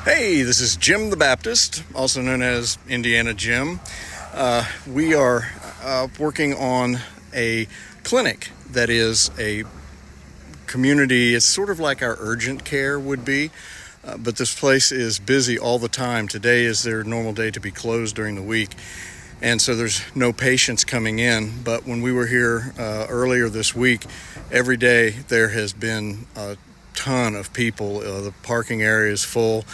Hey, this is Jim the Baptist, also known as Indiana Jim. We are working on a clinic that is a community. It's sort of like our urgent care would be, but this place is busy all the time. Today is their normal day to be closed during the week, and so there's no patients coming in. But when we were here earlier this week, every day there has been a ton of people. The parking area is full,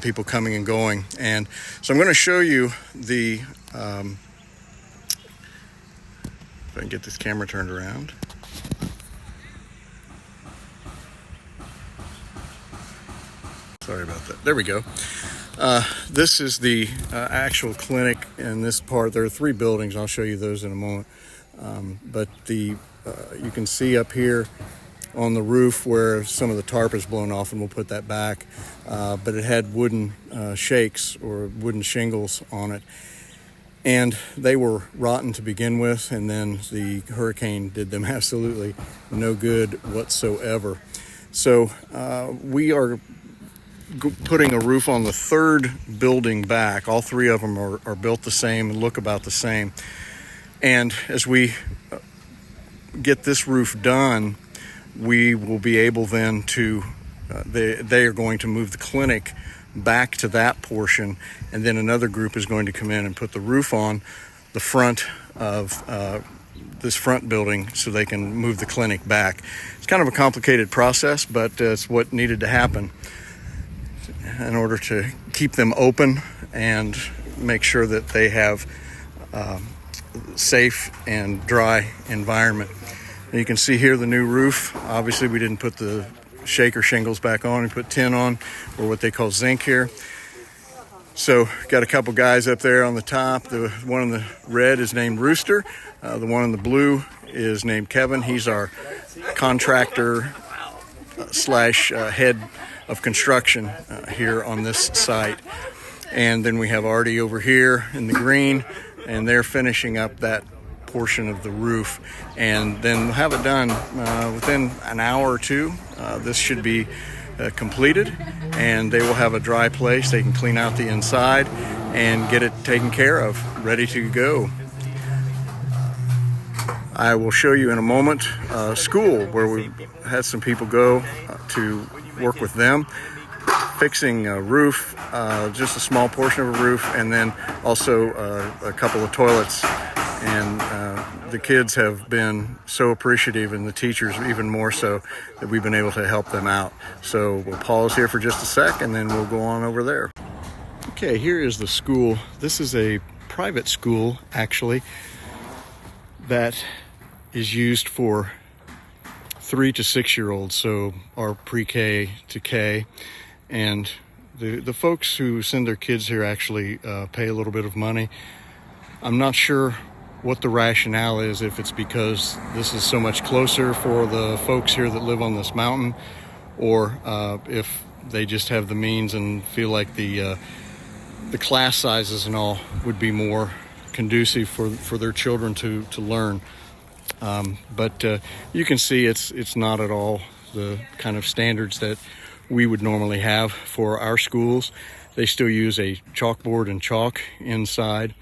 people coming and going. And so I'm going to show you the, if I can get this camera turned around. Sorry about that. There we go. This is the actual clinic in this part. There are 3 buildings. I'll show you those in a moment. But you can see up here on the roof where some of the tarp is blown off, and we'll put that back. But it had wooden shakes or wooden shingles on it. And they were rotten to begin with, and then the hurricane did them absolutely no good whatsoever. So we are putting a roof on the 3rd building back. All 3 of them are built the same and look about the same. And as we get this roof done, we will be able then to, they are going to move the clinic back to that portion, and then another group is going to come in and put the roof on the front of this front building so they can move the clinic back. It's kind of a complicated process, but it's what needed to happen in order to keep them open and make sure that they have safe and dry environment. And you can see here the new roof. Obviously we didn't put the shaker shingles back on. We put tin on, or what they call zinc here. So got a couple guys up there on the top. The one in the red is named Rooster. The one in the blue is named Kevin. He's our contractor slash head of construction here on this site. And then we have Artie over here in the green, and they're finishing up that portion of the roof, and then we'll have it done within an hour or 2. This should be completed, and they will have a dry place. They can clean out the inside and get it taken care of, ready to go. I will show you in a moment school where we had some people go to work with them, fixing a roof, just a small portion of a roof, and then also a couple of toilets. And the kids have been so appreciative, and the teachers even more so, that we've been able to help them out. So we'll pause here for just a sec, and then we'll go on over there. Okay, here is the school. This is a private school, actually, that is used for 3 to 6-year-olds, so our pre-K to K. And the folks who send their kids here actually pay a little bit of money. I'm not sure what the rationale is, if it's because this is so much closer for the folks here that live on this mountain, or if they just have the means and feel like the class sizes and all would be more conducive for their children to learn. But you can see it's not at all the kind of standards that we would normally have for our schools. They still use a chalkboard and chalk inside,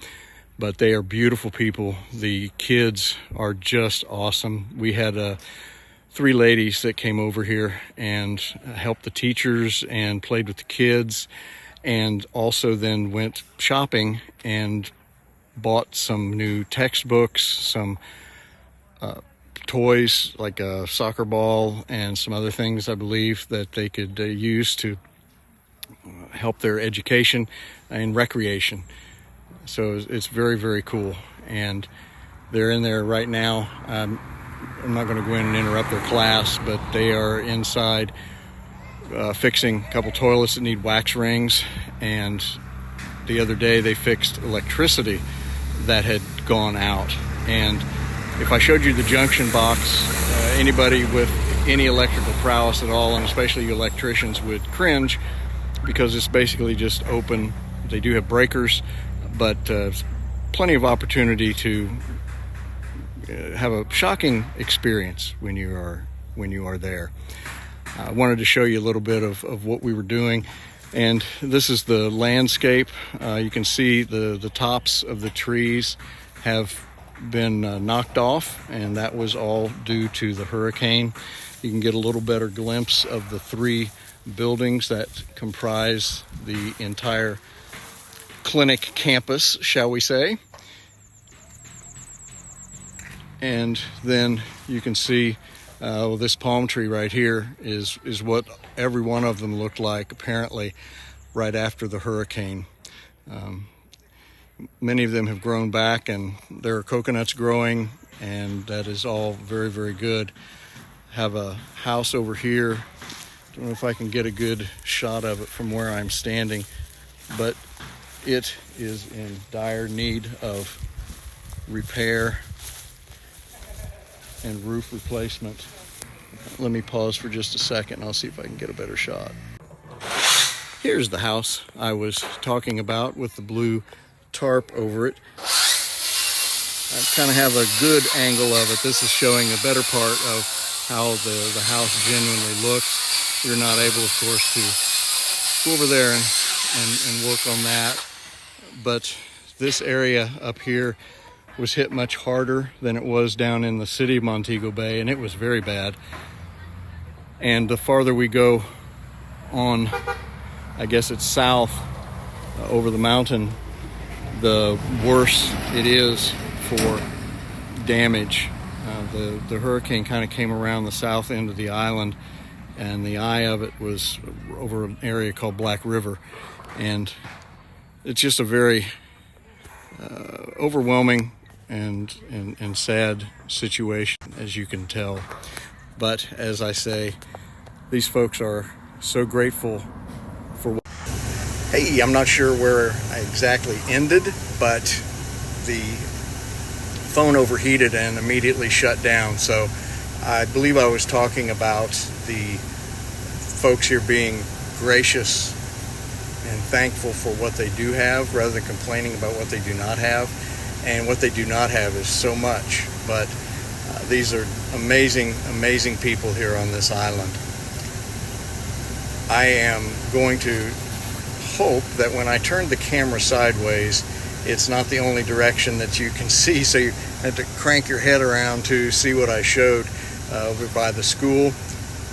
but they are beautiful people. The kids are just awesome. We had 3 ladies that came over here and helped the teachers and played with the kids, and also then went shopping and bought some new textbooks, some toys like a soccer ball and some other things, I believe, that they could use to help their education and recreation. So it's very, very cool. And they're in there right now. I'm not going to go in and interrupt their class, but they are inside fixing a couple toilets that need wax rings. And the other day they fixed electricity that had gone out. And if I showed you the junction box, anybody with any electrical prowess at all, and especially you electricians, would cringe, because it's basically just open. They do have breakers, but plenty of opportunity to have a shocking experience when you are there. I wanted to show you a little bit of what we were doing. And this is the landscape. You can see the tops of the trees have been knocked off, and that was all due to the hurricane. You can get a little better glimpse of the 3 buildings that comprise the entire clinic campus, shall we say. And then you can see this palm tree right here is what every one of them looked like apparently right after the hurricane. Many of them have grown back, and there are coconuts growing, and that is all very, very good. Have a house over here. Don't know if I can get a good shot of it from where I'm standing, but it is in dire need of repair and roof replacement. Let me pause for just a second and I'll see if I can get a better shot. Here's the house I was talking about with the blue tarp over it. I kind of have a good angle of it. This is showing a better part of how the house genuinely looks. We're not able, of course, to go over there and work on that. But this area up here was hit much harder than it was down in the city of Montego Bay, and it was very bad. And the farther we go on, I guess it's south over the mountain, the worse it is for damage. The hurricane kind of came around the south end of the island, and the eye of it was over an area called Black River. And it's just a very overwhelming and sad situation, as you can tell. But as I say, these folks are so grateful for what... Hey, I'm not sure where I exactly ended, but the phone overheated and immediately shut down. So I believe I was talking about the folks here being gracious and thankful for what they do have rather than complaining about what they do not have. And what they do not have is so much. But these are amazing, amazing people here on this island. I am going to hope that when I turn the camera sideways, it's not the only direction that you can see, so you have to crank your head around to see what I showed over by the school.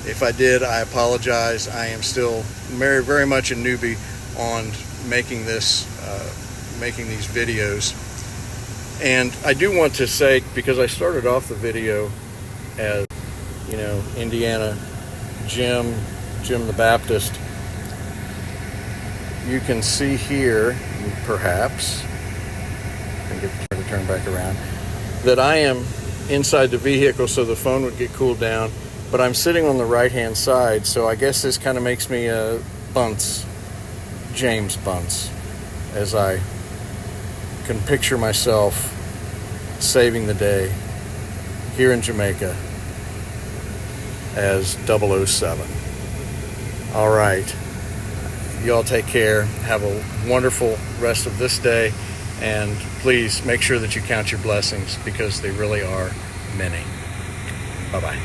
If I did, I apologize. I am still very, very much a newbie on making these videos. And I do want to say, because I started off the video as, you know, Indiana Jim the Baptist, you can see here, perhaps, and get the turn back around, that I am inside the vehicle so the phone would get cooled down, but I'm sitting on the right-hand side, so I guess this kind of makes me a Bunce, James Bunce, as I can picture myself saving the day here in Jamaica as 007. All right. Y'all take care. Have a wonderful rest of this day. And please make sure that you count your blessings, because they really are many. Bye-bye.